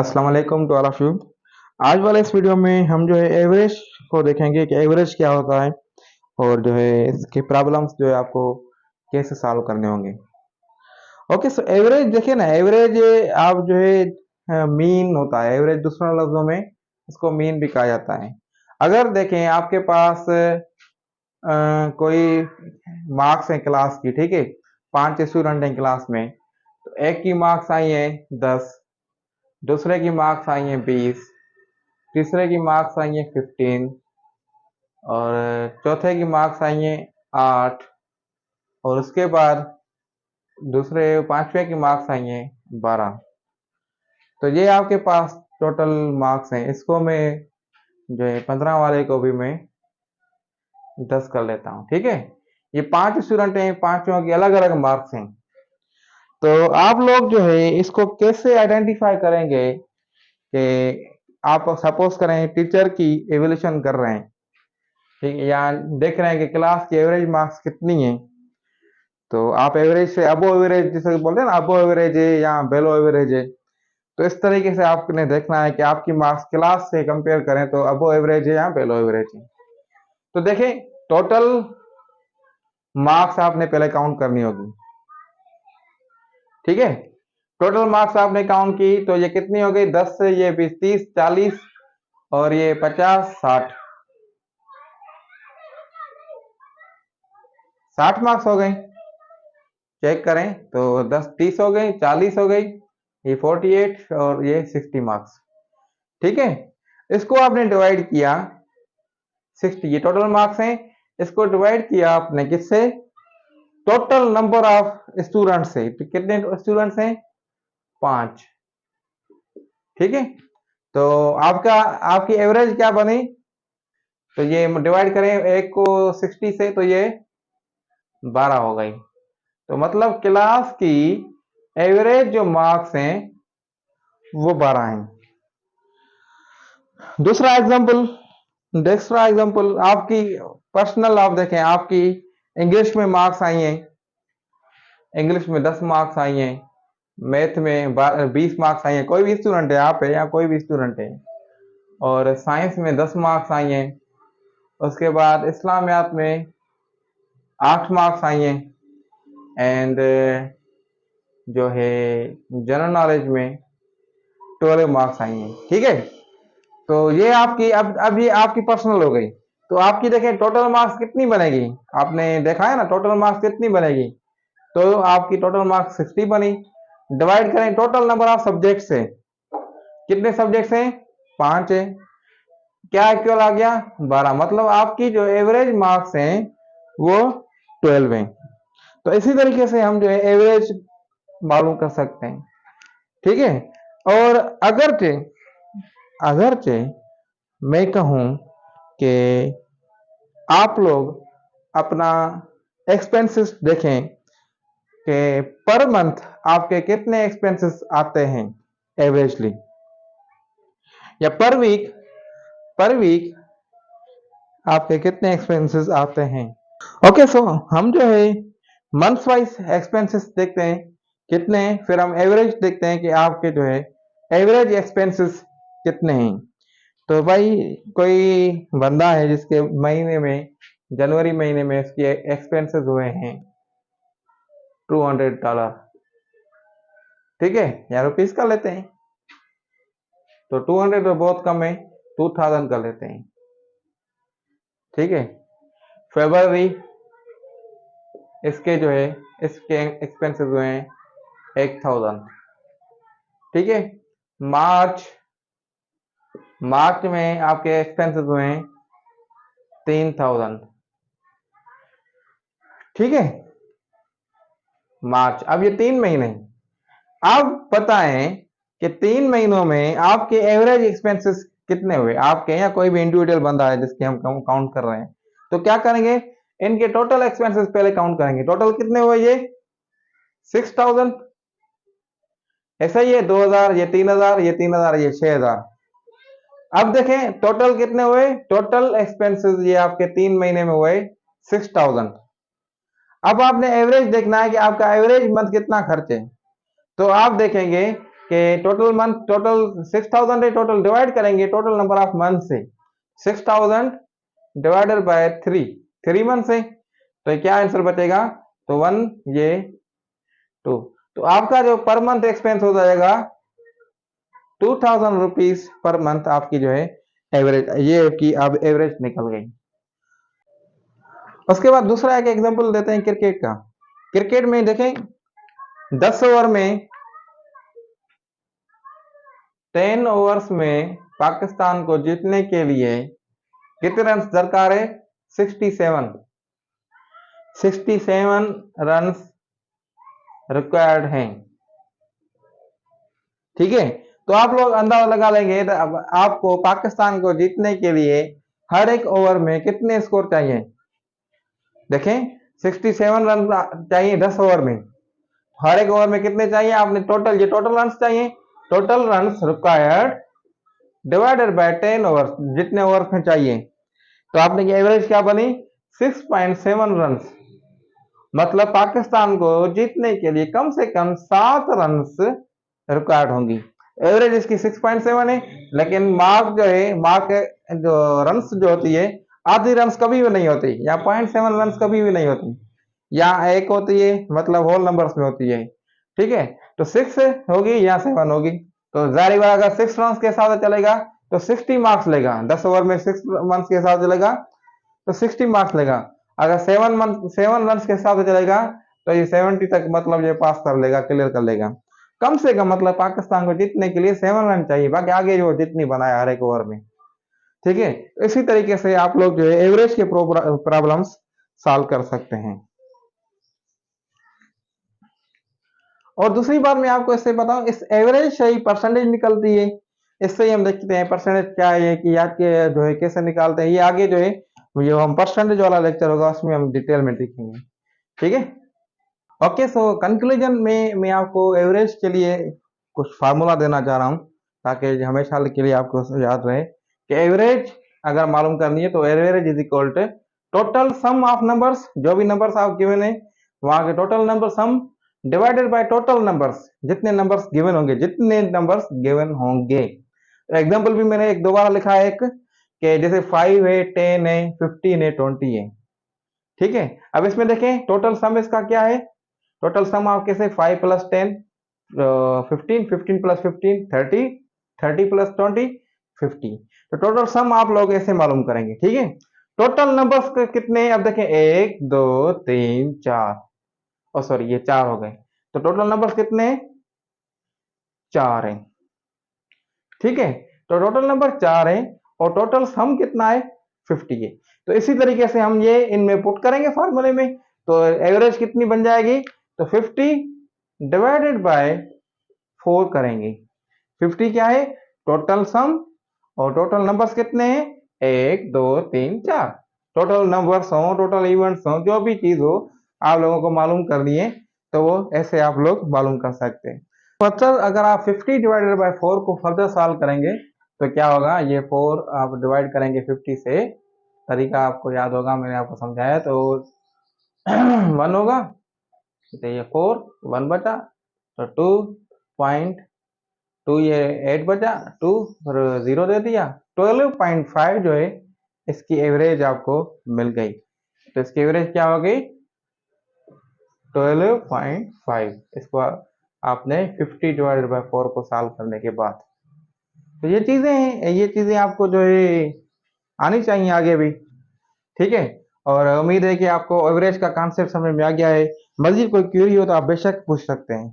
अस्सलाम वालेकुम to all of you. आज वाले इस वीडियो में हम जो है एवरेज को देखेंगे कि एवरेज क्या होता है और जो है इसके प्रॉब्लम्स जो है आपको कैसे सॉल्व करने होंगे। ओके, सो एवरेज देखिए ना, एवरेज आप जो है मीन होता है। एवरेज दूसरे लफ्जों में इसको मीन भी कहा जाता है। अगर देखें आपके पास कोई मार्क्स है क्लास की, ठीक है, 5 स्टूडेंट हैं क्लास में, तो एक की मार्क्स आई है 10, दूसरे की मार्क्स आई है 20, तीसरे की मार्क्स आई है 15 और चौथे की मार्क्स आई हैं 8 और उसके बाद दूसरे पांचवे की मार्क्स आई हैं 12। तो ये आपके पास टोटल मार्क्स हैं। इसको मैं जो है 15 वाले को भी मैं 10 कर लेता हूँ, ठीक है। ये 5 स्टूडेंट हैं, पांचों की अलग अलग मार्क्स हैं। तो आप लोग जो है इसको कैसे आइडेंटिफाई करेंगे कि आप सपोज करें टीचर की एवोल्यूशन कर रहे हैं, ठीक है, या देख रहे हैं कि क्लास की एवरेज मार्क्स कितनी है। तो आप एवरेज से अबो एवरेज जैसे बोलते हैं ना, अबो एवरेज है या बेलो एवरेज है, तो इस तरीके से आपने देखना है कि आपकी मार्क्स क्लास से कंपेयर करें तो अबो एवरेज है या बेलो एवरेज है। तो देखें, टोटल मार्क्स आपने पहले काउंट करनी होगी, ठीक है। टोटल मार्क्स आपने काउंट की तो ये कितनी हो गई, 10 से ये 20, 30, 40 और ये 50, 60, 60 मार्क्स हो गए। चेक करें तो 10 30 हो गई, 40 हो गई, ये 48 और ये 60 मार्क्स, ठीक है। इसको आपने डिवाइड किया 60, ये टोटल मार्क्स हैं। इसको डिवाइड किया आपने किससे, टोटल नंबर ऑफ स्टूडेंट्स से। तो कितने स्टूडेंट्स हैं, 5, ठीक है। तो आपका आपकी एवरेज क्या बनी, तो ये डिवाइड करें एक को 60 से तो ये 12 हो गई। तो मतलब क्लास की एवरेज जो मार्क्स हैं वो 12 हैं। दूसरा एग्जांपल आपकी पर्सनल, आप देखें आपकी इंग्लिश में मार्क्स आई हैं, इंग्लिश में 10 मार्क्स आई हैं, मैथ में 20 मार्क्स आई हैं, कोई भी स्टूडेंट है, आप है या कोई भी स्टूडेंट है, और साइंस में 10 मार्क्स आई हैं, उसके बाद इस्लामियात में 8 मार्क्स आई हैं, एंड जो है जनरल नॉलेज में 12 मार्क्स आई हैं, ठीक है। तो ये आपकी अब ये आपकी पर्सनल हो गई। तो आपकी देखें टोटल मार्क्स कितनी बनेगी, आपने देखा है ना टोटल मार्क्स कितनी बनेगी, तो आपकी टोटल मार्क्स 60 बनी। डिवाइड करें टोटल नंबर ऑफ सब्जेक्ट से, कितने सब्जेक्ट्स हैं, 5 है, क्या इक्वल आ गया, 12। मतलब आपकी जो एवरेज मार्क्स हैं वो 12 हैं। तो इसी तरीके से हम जो है एवरेज मालूम कर सकते हैं, ठीक है। और अगरचे अगरचे मैं कहूं कि आप लोग अपना एक्सपेंसेस देखें कि पर मंथ आपके कितने एक्सपेंसेस आते हैं एवरेजली, या पर वीक आपके कितने एक्सपेंसेस आते हैं। ओके, सो हम जो है मंथ वाइज एक्सपेंसेस देखते हैं कितने हैं, फिर हम एवरेज देखते हैं कि आपके जो है एवरेज एक्सपेंसेस कितने हैं। तो भाई कोई बंदा है जिसके महीने में, जनवरी महीने में इसके एक्सपेंसेस हुए हैं $200, ठीक है, या रुपीज का लेते हैं, तो 200 तो बहुत कम है, 2000 का लेते हैं, ठीक है। फरवरी इसके जो है इसके एक्सपेंसेस हुए हैं 1000, ठीक है। मार्च मार्च में आपके एक्सपेंसेस हुए हैं 3000, ठीक है। मार्च, अब ये 3 महीने, अब बताएं कि 3 महीनों में आपके एवरेज एक्सपेंसेस कितने हुए आपके, या कोई भी इंडिविजुअल बंदा है जिसके हम काउंट कर रहे हैं। तो क्या करेंगे, इनके टोटल एक्सपेंसेस पहले काउंट करेंगे। टोटल कितने हुए, ये 6000, ऐसा ही है 2000, ये 3000, ये 3000, ये 6000। अब देखें टोटल कितने हुए, टोटल एक्सपेंसेस ये आपके 3 महीने में हुए 6000। अब आपने एवरेज देखना है कि आपका एवरेज मंथ कितना खर्च है। तो आप देखेंगे कि टोटल 6000 है, टोटल डिवाइड करेंगे टोटल नंबर ऑफ मंथ से, 6000 डिवाइडेड बाय 3 मंथ से, तो क्या आंसर बचेगा, तो 1 ये 2, तो आपका जो पर मंथ एक्सपेंस हो जाएगा 2000 रुपीज पर मंथ आपकी जो है एवरेज, ये की अब एवरेज निकल गई। उसके बाद दूसरा एक एग्जांपल देते हैं क्रिकेट का। क्रिकेट में देखें 10 ओवर में 10 ओवर्स में पाकिस्तान को जीतने के लिए कितने रन दरकार है, 67 रन रिक्वायर्ड हैं। ठीक है, तो आप लोग अंदाजा लगा लेंगे तो अब आपको पाकिस्तान को जीतने के लिए हर एक ओवर में कितने स्कोर चाहिए। देखें 67 रन चाहिए 10 ओवर में, हर एक ओवर में कितने चाहिए आपने, टोटल ये टोटल रन चाहिए, total run required divided by 10 over, जितने ओवर में चाहिए, तो आपने की एवरेज क्या बनी 6.7 रन, मतलब पाकिस्तान को जीतने के लिए कम से कम 7 रन रिक्वायर्ड होंगी। एवरेज इसकी 6.7 है, लेकिन मार्क जो है, मार्क जो रन्स जो होती है, आधी रन्स कभी भी नहीं होती, या 0.7 रन्स कभी भी नहीं होती, या एक होती है, मतलब होल नंबर्स में होती है। ठीक है, तो 6 होगी या 7 होगी, तो जारी बात अगर 6 रन के साथ चलेगा तो 60 मार्क्स लेगा, 10 ओवर में 6 रन के साथ चलेगा तो 60 मार्क्स लेगा। अगर 7 रन के साथ चलेगा तो ये 70 तक मतलब ये पास कर लेगा, क्लियर कर लेगा। कम से कम मतलब पाकिस्तान को जीतने के लिए 7 रन चाहिए, बाकी आगे जो जितनी बनाया हर एक ओवर में। ठीक है, इसी तरीके से आप लोग जो है एवरेज के प्रॉब्लम्स सॉल्व कर सकते हैं। और दूसरी बात मैं आपको इससे बताऊं, इस एवरेज से ही परसेंटेज निकलती है, इससे ही हम देखते हैं परसेंटेज क्या है कि याद के जो है कैसे निकालते हैं, ये आगे जो है जो हम परसेंटेज वाला लेक्चर होगा उसमें हम डिटेल में देखेंगे। ठीक है, ओके, सो कंक्लूजन में मैं आपको एवरेज के लिए कुछ फार्मूला देना चाह रहा हूं, ताकि हमेशा के लिए आपको याद रहे कि एवरेज अगर मालूम करनी है तो average is equal to total sum of numbers, जो भी नंबर्स आप गिवन है वहां के total number sum divided by total numbers, जितने नंबर्स गिवन होंगे, जितने नंबर्स गिवन होंगे। एग्जांपल भी मैंने एक दोबारा लिखा है एक, कि जैसे 5 है, 10 है, 15 है, 20 है। ठीक है, अब इसमें देखें टोटल सम इसका क्या है, टोटल सम आप कैसे 5 प्लस 10 15, 15 प्लस 15 30, 30 प्लस 20 50, तो टोटल सम आप लोग ऐसे मालूम करेंगे। ठीक है, टोटल नंबर्स कितने, अब देखें 1 2 3 4, ओ सॉरी ये 4 हो गए, तो टोटल नंबर्स कितने 4 है। ठीक है, तो टोटल नंबर 4 है और टोटल सम कितना है 50 है। तो इसी तरीके से हम ये इनमें पुट करेंगे फार्मूले में, तो एवरेज कितनी बन जाएगी, तो 50 डिवाइडेड बाय 4 करेंगे। 50 क्या है टोटल सम, और टोटल नंबर्स कितने हैं 1 2 3 4, टोटल नंबर्स हो, टोटल इवेंट्स हो, जो भी चीज हो आप लोगों को मालूम करनी है, तो वो ऐसे आप लोग मालूम कर सकते हैं। मतलब अगर आप 50 डिवाइडेड बाय 4 को फर्दर सॉल्व करेंगे तो क्या होगा, ये 4 आप डिवाइड करेंगे 50 से, तरीका आपको याद होगा, मैंने आपको समझाया, तो 1 होगा, तो ये 4 1 बचा, तो 2.2 ये 8 बचा, 2 और 0 दे दिया, 12.5 जो है इसकी एवरेज आपको मिल गई। तो इसकी एवरेज क्या हो गई 12.5, इसको आपने 50 डिवाइडेड बाय 4 को सॉल्व करने के बाद। तो ये चीजें हैं, ये चीजें आपको जो है आनी चाहिए आगे भी। ठीक है, और उम्मीद है कि आपको एवरेज का कॉन्सेप्ट समझ में आ गया है। मजीद कोई क्वेरी हो तो आप बेशक पूछ सकते हैं।